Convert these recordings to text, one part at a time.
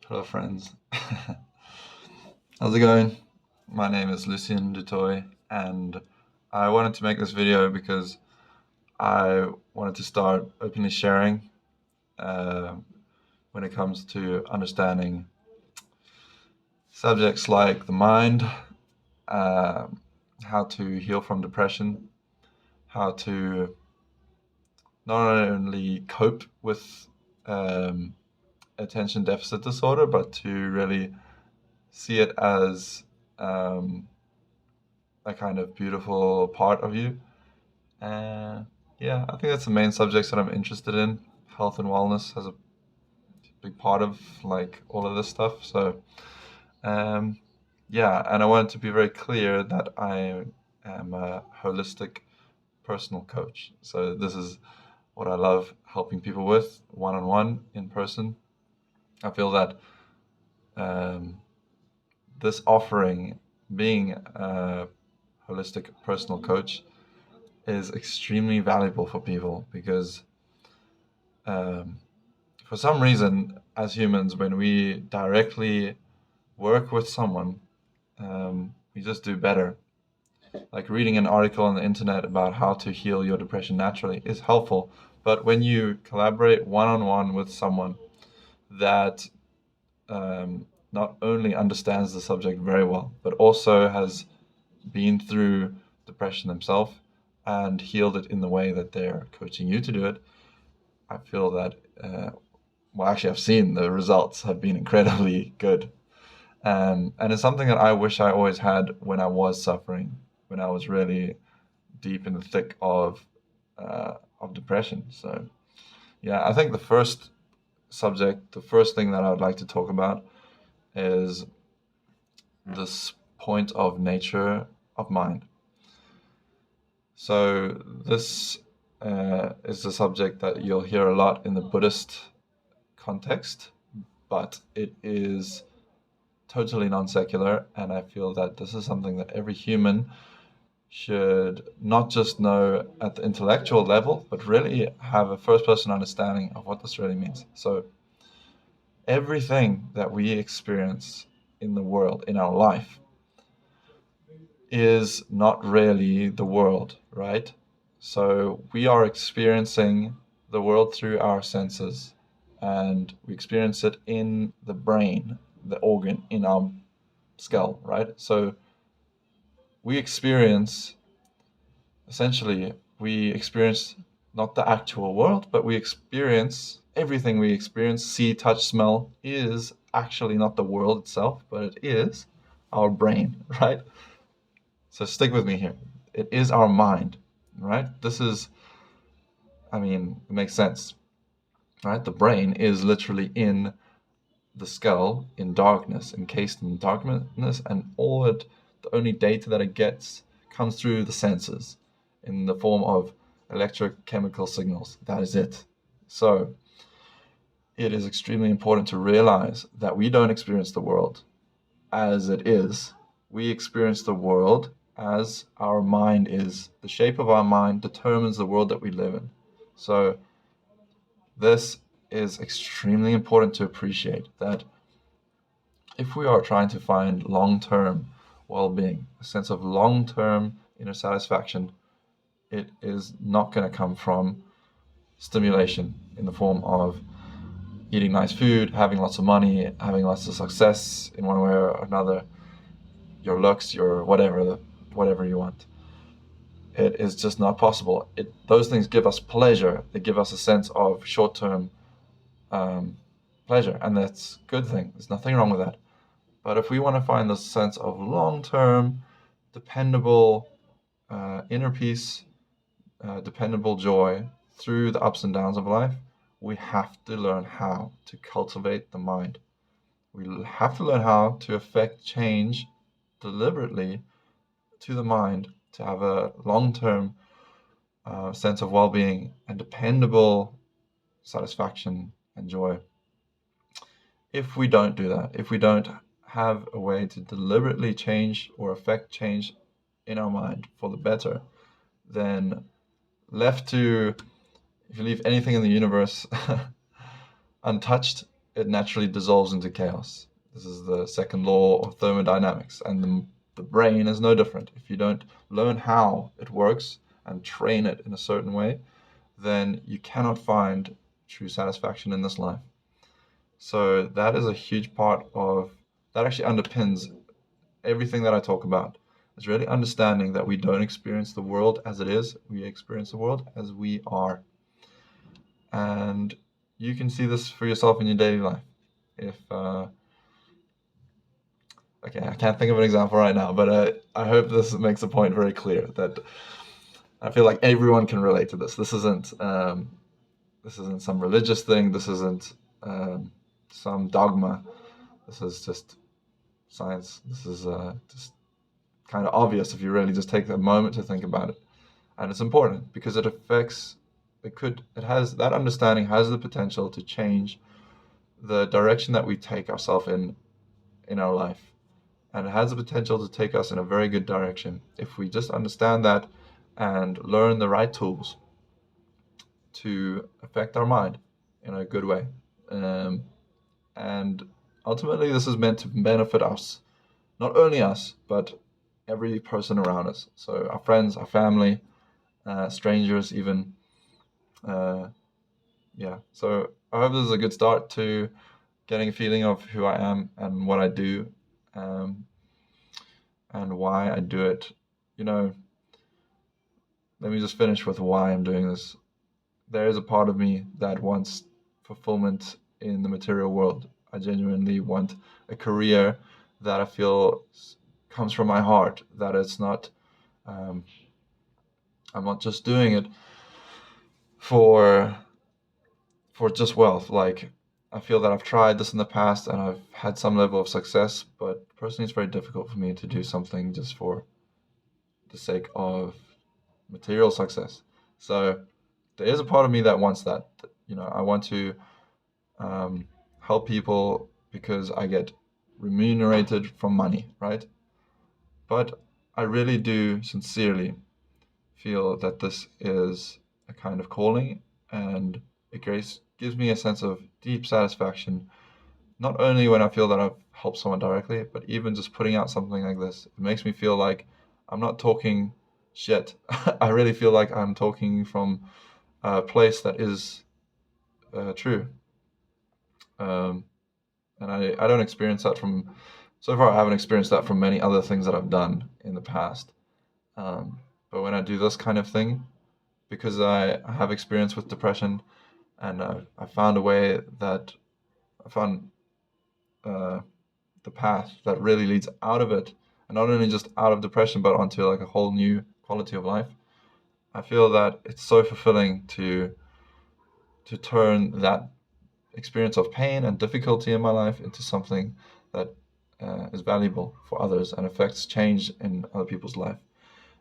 Hello, friends. How's it going? My name is Lucien Dutoy, and I wanted to make this video because I wanted to start openly sharing uh, when it comes to understanding subjects like the mind, uh, how to heal from depression, how to not only cope with um, attention deficit disorder, but to really see it as um, a kind of beautiful part of you. And yeah, I think that's the main subjects that I'm interested in. Health and wellness has a big part of like all of this stuff. So um, yeah, and I wanted to be very clear that I am a holistic personal coach. So this is what I love helping people with one on one in person. I feel that um, this offering, being a holistic personal coach, is extremely valuable for people because um, for some reason, as humans, when we directly work with someone, we just do better. Like reading an article on the internet about how to heal your depression naturally is helpful, but when you collaborate one on one with someone that not only understands the subject very well, but also has been through depression themselves and healed it in the way that they're coaching you to do it, I feel that, well, actually, I've seen the results have been incredibly good. And it's something that I wish I always had when I was suffering, when I was really deep in the thick of depression. So, yeah, I think the first thing that I would like to talk about is this point of nature of mind. So this is a subject that you'll hear a lot in the Buddhist context, but it is totally non-secular, and I feel that this is something that every human should not just know at the intellectual level, but really have a first-person understanding of what this really means. So everything that we experience in the world, in our life, is not really the world, right? So we are experiencing the world through our senses, and we experience it in the brain, the organ in our skull, right? So we experience, essentially, we experience not the actual world, but we experience everything we experience, see, touch, smell, is actually not the world itself, but it is our brain, right? So stick with me here. It is our mind, right? This is, I mean, it makes sense, right? The brain is literally in the skull in darkness, encased in darkness, and the only data that it gets comes through the senses in the form of electrochemical signals. That is it. So it is extremely important to realize that we don't experience the world as it is. We experience the world as our mind is. The shape of our mind determines the world that we live in. So this is extremely important to appreciate, that if we are trying to find long-term well-being, a sense of long-term inner satisfaction, it is not going to come from stimulation in the form of eating nice food, having lots of money, having lots of success in one way or another, your looks, your whatever you want. It is just not possible. Those things give us pleasure. They give us a sense of short-term um, pleasure, and that's a good thing. There's nothing wrong with that. But if we want to find the sense of long-term, dependable inner peace, dependable joy through the ups and downs of life, we have to learn how to cultivate the mind. We have to learn how to affect change deliberately to the mind to have a long-term sense of well-being and dependable satisfaction and joy. If we don't do that, if we don't have a way to deliberately change or affect change in our mind for the better, then left to, if you leave anything in the universe untouched, it naturally dissolves into chaos. This is the second law of thermodynamics, and the brain is no different. If you don't learn how it works and train it in a certain way, then you cannot find true satisfaction in this life. So that is a huge part of that actually underpins everything that I talk about. It's really understanding that we don't experience the world as it is, we experience the world as we are. And you can see this for yourself in your daily life. If Okay, I can't think of an example right now, but I hope this makes the point very clear that I feel like everyone can relate to this. This isn't some religious thing. This isn't some dogma. This is just science. This is just kind of obvious if you really just take a moment to think about it. And it's important because it affects. It has that understanding has the potential to change the direction that we take ourselves in our life, and it has the potential to take us in a very good direction if we just understand that and learn the right tools to affect our mind in a good way. Um, and ultimately, this is meant to benefit us, not only us, but every person around us. So our friends, our family, strangers, even. Uh, yeah. So I hope this is a good start to getting a feeling of who I am and what I do, um, and why I do it. You know, let me just finish with why I'm doing this. There is a part of me that wants fulfillment in the material world. I genuinely want a career that I feel comes from my heart, that it's not, um, I'm not just doing it for just wealth. Like, I feel that I've tried this in the past and I've had some level of success, but personally, it's very difficult for me to do something just for the sake of material success. So there is a part of me that wants that. You know, I want to um, help people because I get remunerated from money, right? But I really do sincerely feel that this is a kind of calling, and gives me a sense of deep satisfaction, not only when I feel that I've helped someone directly, but even just putting out something like this. It makes me feel like I'm not talking shit. I really feel like I'm talking from a place that is true. Um, and I don't experience that from so far. I haven't experienced that from many other things that I've done in the past. But when I do this kind of thing, because I have experience with depression, and I found a way that I found uh, the path that really leads out of it, and not only just out of depression, but onto like a whole new quality of life. I feel that it's so fulfilling to turn that experience of pain and difficulty in my life into something that is valuable for others and affects change in other people's life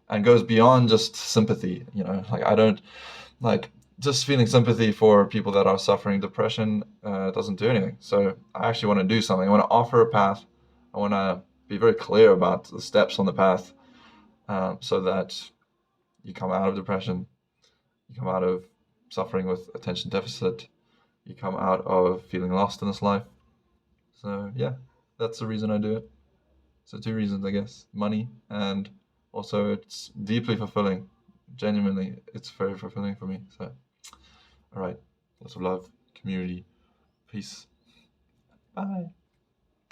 and goes beyond just sympathy. You know, like I don't like just feeling sympathy for people that are suffering depression doesn't do anything. So I actually want to do something. I want to offer a path. I want to be very clear about the steps on the path, so that you come out of depression, you come out of suffering with attention deficit, you come out of feeling lost in this life. So yeah, that's the reason I do it. So two reasons, I guess: money, and also it's deeply fulfilling. Genuinely, it's very fulfilling for me. So, all right, lots of love, community, peace. Bye.